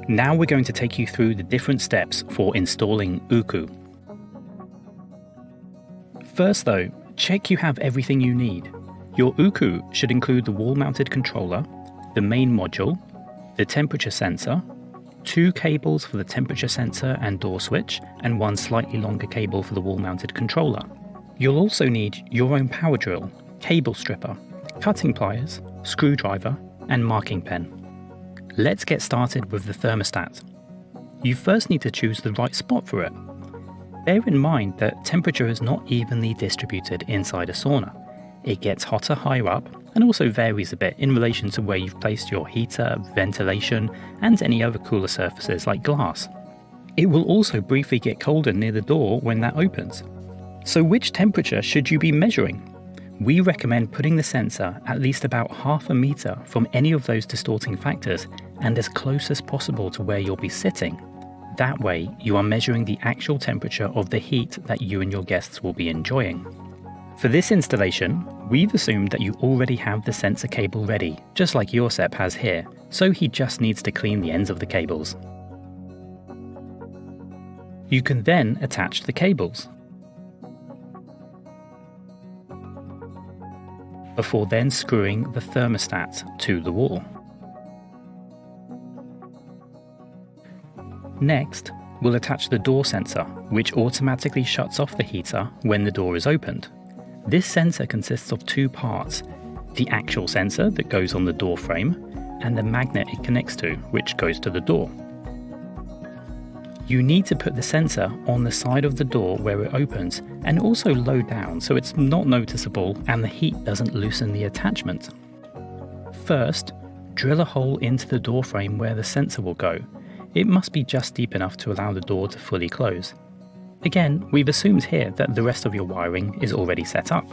Now we're going to take you through the different steps for installing UKU. First though, check you have everything you need. Your UKU should include the wall-mounted controller, the main module, the temperature sensor, 2 cables for the temperature sensor and door switch, and 1 slightly longer cable for the wall-mounted controller. You'll also need your own power drill, cable stripper, cutting pliers, screwdriver, and marking pen. Let's get started with the thermostat. You first need to choose the right spot for it. Bear in mind that temperature is not evenly distributed inside a sauna. It gets hotter higher up and also varies a bit in relation to where you've placed your heater, ventilation, and any other cooler surfaces like glass. It will also briefly get colder near the door when that opens. So which temperature should you be measuring? We recommend putting the sensor at least about half a meter from any of those distorting factors and as close as possible to where you'll be sitting. That way, you are measuring the actual temperature of the heat that you and your guests will be enjoying. For this installation, we've assumed that you already have the sensor cable ready, just like Josep has here, so he just needs to clean the ends of the cables. You can then attach the cables, before then screwing the thermostat to the wall. Next, we'll attach the door sensor, which automatically shuts off the heater when the door is opened. This sensor consists of 2 parts, the actual sensor that goes on the door frame and the magnet it connects to, which goes to the door. You need to put the sensor on the side of the door where it opens and also low down so it's not noticeable and the heat doesn't loosen the attachment. First, drill a hole into the door frame where the sensor will go. It must be just deep enough to allow the door to fully close. Again, we've assumed here that the rest of your wiring is already set up.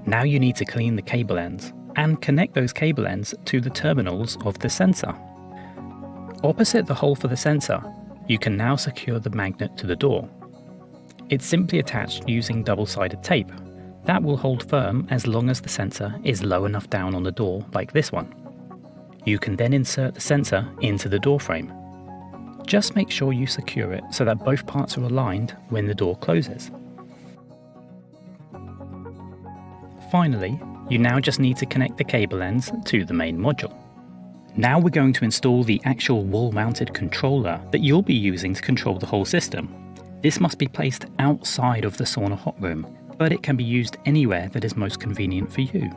Now you need to clean the cable ends and connect those cable ends to the terminals of the sensor. Opposite the hole for the sensor, you can now secure the magnet to the door. It's simply attached using double-sided tape. That will hold firm as long as the sensor is low enough down on the door like this one. You can then insert the sensor into the door frame. Just make sure you secure it so that both parts are aligned when the door closes. Finally, you now just need to connect the cable ends to the main module. Now we're going to install the actual wall-mounted controller that you'll be using to control the whole system. This must be placed outside of the sauna hot room, but it can be used anywhere that is most convenient for you.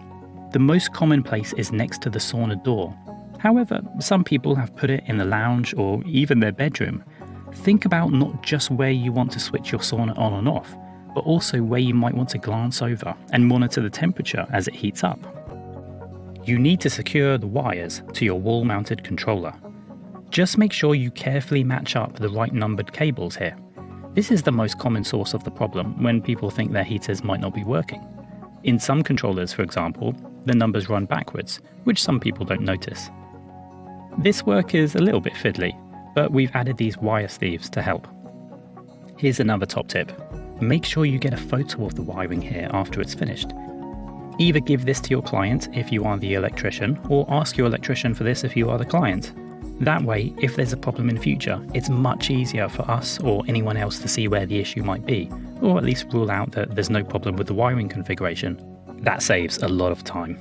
The most common place is next to the sauna door. However, some people have put it in the lounge or even their bedroom. Think about not just where you want to switch your sauna on and off, but also where you might want to glance over and monitor the temperature as it heats up. You need to secure the wires to your wall-mounted controller. Just make sure you carefully match up the right numbered cables here. This is the most common source of the problem when people think their heaters might not be working. In some controllers, for example, the numbers run backwards, which some people don't notice. This work is a little bit fiddly, but we've added these wire sleeves to help. Here's another top tip. Make sure you get a photo of the wiring here after it's finished. Either give this to your client if you are the electrician, or ask your electrician for this if you are the client. That way, if there's a problem in future, it's much easier for us or anyone else to see where the issue might be, or at least rule out that there's no problem with the wiring configuration. That saves a lot of time.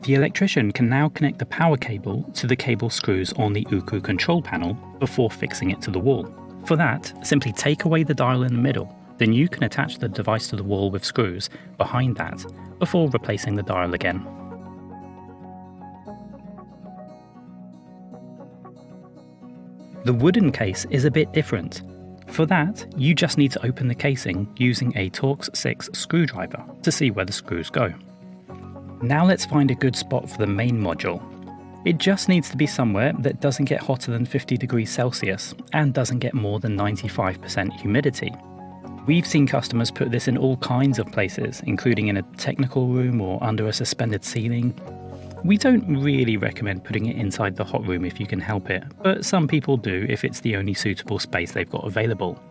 The electrician can now connect the power cable to the cable screws on the UKU control panel before fixing it to the wall. For that, simply take away the dial in the middle, then you can attach the device to the wall with screws behind that before replacing the dial again. The wooden case is a bit different. For that, you just need to open the casing using a Torx 6 screwdriver to see where the screws go. Now let's find a good spot for the main module. It just needs to be somewhere that doesn't get hotter than 50 degrees Celsius and doesn't get more than 95% humidity. We've seen customers put this in all kinds of places, including in a technical room or under a suspended ceiling. We don't really recommend putting it inside the hot room if you can help it, but some people do if it's the only suitable space they've got available.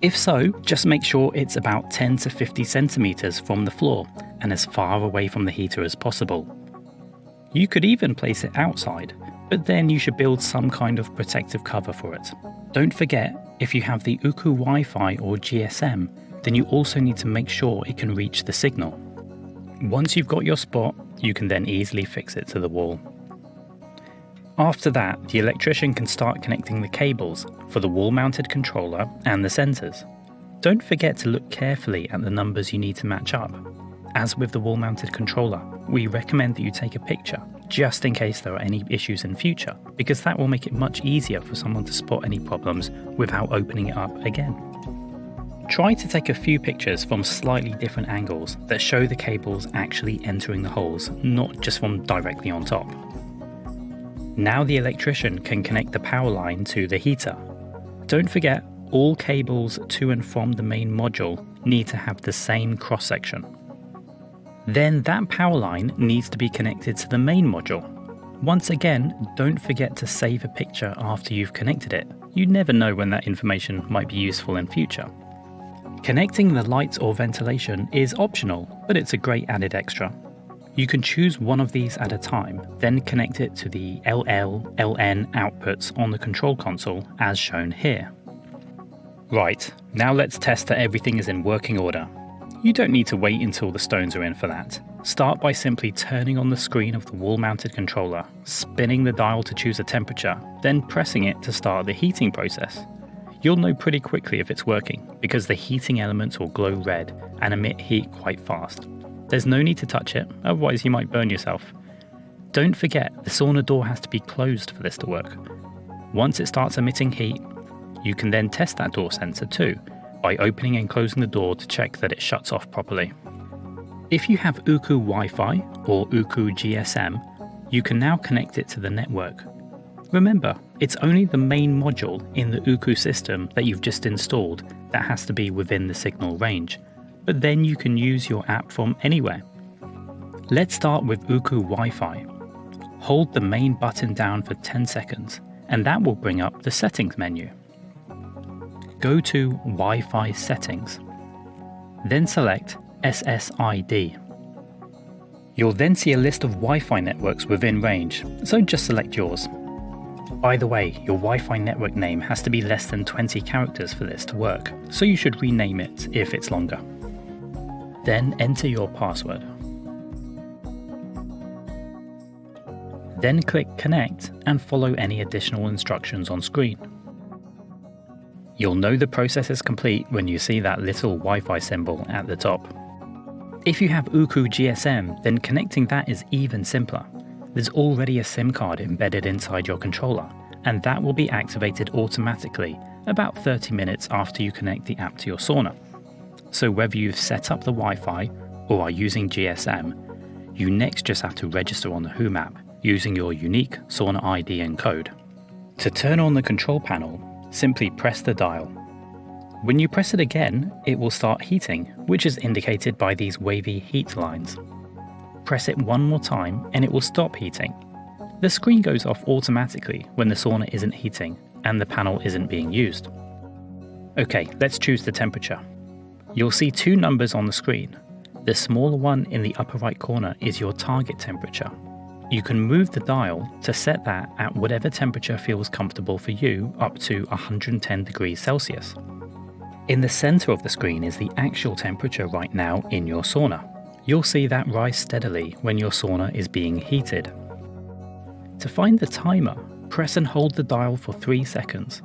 If so, just make sure it's about 10 to 50 centimeters from the floor and as far away from the heater as possible. You could even place it outside, but then you should build some kind of protective cover for it. Don't forget, if you have the UKU Wi-Fi or GSM, then you also need to make sure it can reach the signal. Once you've got your spot, you can then easily fix it to the wall. After that, the electrician can start connecting the cables for the wall-mounted controller and the sensors. Don't forget to look carefully at the numbers you need to match up. As with the wall-mounted controller, we recommend that you take a picture, just in case there are any issues in future, because that will make it much easier for someone to spot any problems without opening it up again. Try to take a few pictures from slightly different angles that show the cables actually entering the holes, not just from directly on top. Now the electrician can connect the power line to the heater. Don't forget, all cables to and from the main module need to have the same cross-section. Then that power line needs to be connected to the main module. Once again, don't forget to save a picture after you've connected it. You never know when that information might be useful in future. Connecting the lights or ventilation is optional, but it's a great added extra. You can choose one of these at a time, then connect it to the LL, LN outputs on the control console as shown here. Right, now let's test that everything is in working order. You don't need to wait until the stones are in for that. Start by simply turning on the screen of the wall-mounted controller, spinning the dial to choose a temperature, then pressing it to start the heating process. You'll know pretty quickly if it's working, because the heating elements will glow red and emit heat quite fast. There's no need to touch it, otherwise you might burn yourself. Don't forget, the sauna door has to be closed for this to work. Once it starts emitting heat, you can then test that door sensor too, by opening and closing the door to check that it shuts off properly. If you have UKU Wi-Fi or UKU GSM, you can now connect it to the network. Remember, it's only the main module in the UKU system that you've just installed that has to be within the signal range, but then you can use your app from anywhere. Let's start with UKU Wi-Fi. Hold the main button down for 10 seconds, and that will bring up the settings menu. Go to Wi-Fi settings, then select SSID. You'll then see a list of Wi-Fi networks within range, so just select yours. By the way, your Wi-Fi network name has to be less than 20 characters for this to work, so you should rename it if it's longer. Then enter your password. Then click Connect and follow any additional instructions on screen. You'll know the process is complete when you see that little Wi-Fi symbol at the top. If you have UKU GSM, then connecting that is even simpler. There's already a SIM card embedded inside your controller, and that will be activated automatically about 30 minutes after you connect the app to your sauna. So whether you've set up the Wi-Fi or are using GSM, you next just have to register on the HUUM app using your unique sauna ID and code. To turn on the control panel, simply press the dial. When you press it again, it will start heating, which is indicated by these wavy heat lines. Press it one more time and it will stop heating. The screen goes off automatically when the sauna isn't heating and the panel isn't being used. Okay, let's choose the temperature. You'll see two numbers on the screen. The smaller one in the upper right corner is your target temperature. You can move the dial to set that at whatever temperature feels comfortable for you up to 110 degrees Celsius. In the center of the screen is the actual temperature right now in your sauna. You'll see that rise steadily when your sauna is being heated. To find the timer, press and hold the dial for 3 seconds.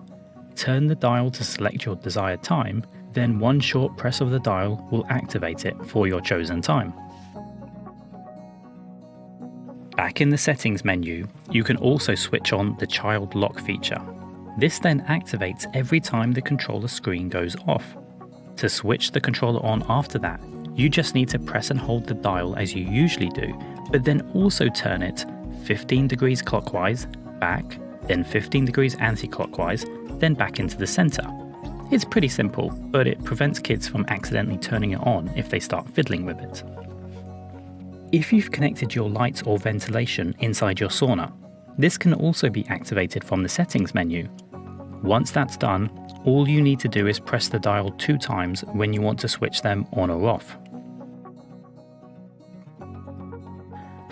Turn the dial to select your desired time, then one short press of the dial will activate it for your chosen time. Back in the settings menu, you can also switch on the child lock feature. This then activates every time the controller screen goes off. To switch the controller on after that, you just need to press and hold the dial as you usually do, but then also turn it 15 degrees clockwise, back, then 15 degrees anti-clockwise, then back into the center. It's pretty simple, but it prevents kids from accidentally turning it on if they start fiddling with it. If you've connected your lights or ventilation inside your sauna, this can also be activated from the settings menu. Once that's done, all you need to do is press the dial 2 times when you want to switch them on or off.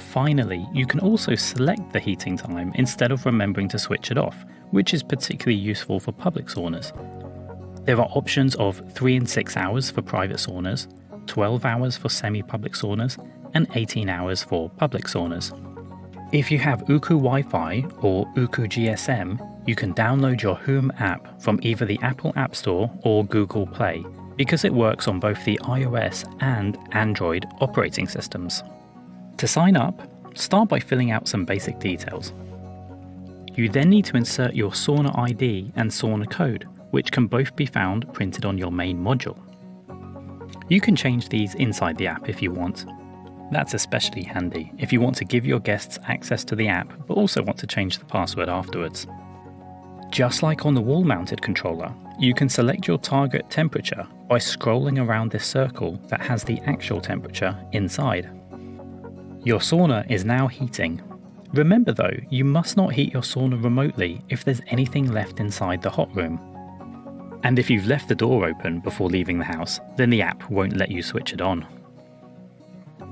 Finally, you can also select the heating time instead of remembering to switch it off, which is particularly useful for public saunas. There are options of 3 and 6 hours for private saunas, 12 hours for semi-public saunas, and 18 hours for public saunas. If you have UKU Wi-Fi or UKU GSM, you can download your HUUM app from either the Apple App Store or Google Play, because it works on both the iOS and Android operating systems. To sign up, start by filling out some basic details. You then need to insert your sauna ID and sauna code, which can both be found printed on your main module. You can change these inside the app if you want. That's especially handy if you want to give your guests access to the app but also want to change the password afterwards. Just like on the wall-mounted controller, you can select your target temperature by scrolling around this circle that has the actual temperature inside. Your sauna is now heating. Remember though, you must not heat your sauna remotely if there's anything left inside the hot room. And if you've left the door open before leaving the house, then the app won't let you switch it on.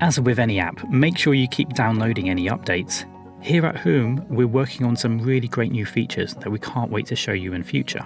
As with any app, make sure you keep downloading any updates. Here at HUUM, we're working on some really great new features that we can't wait to show you in future.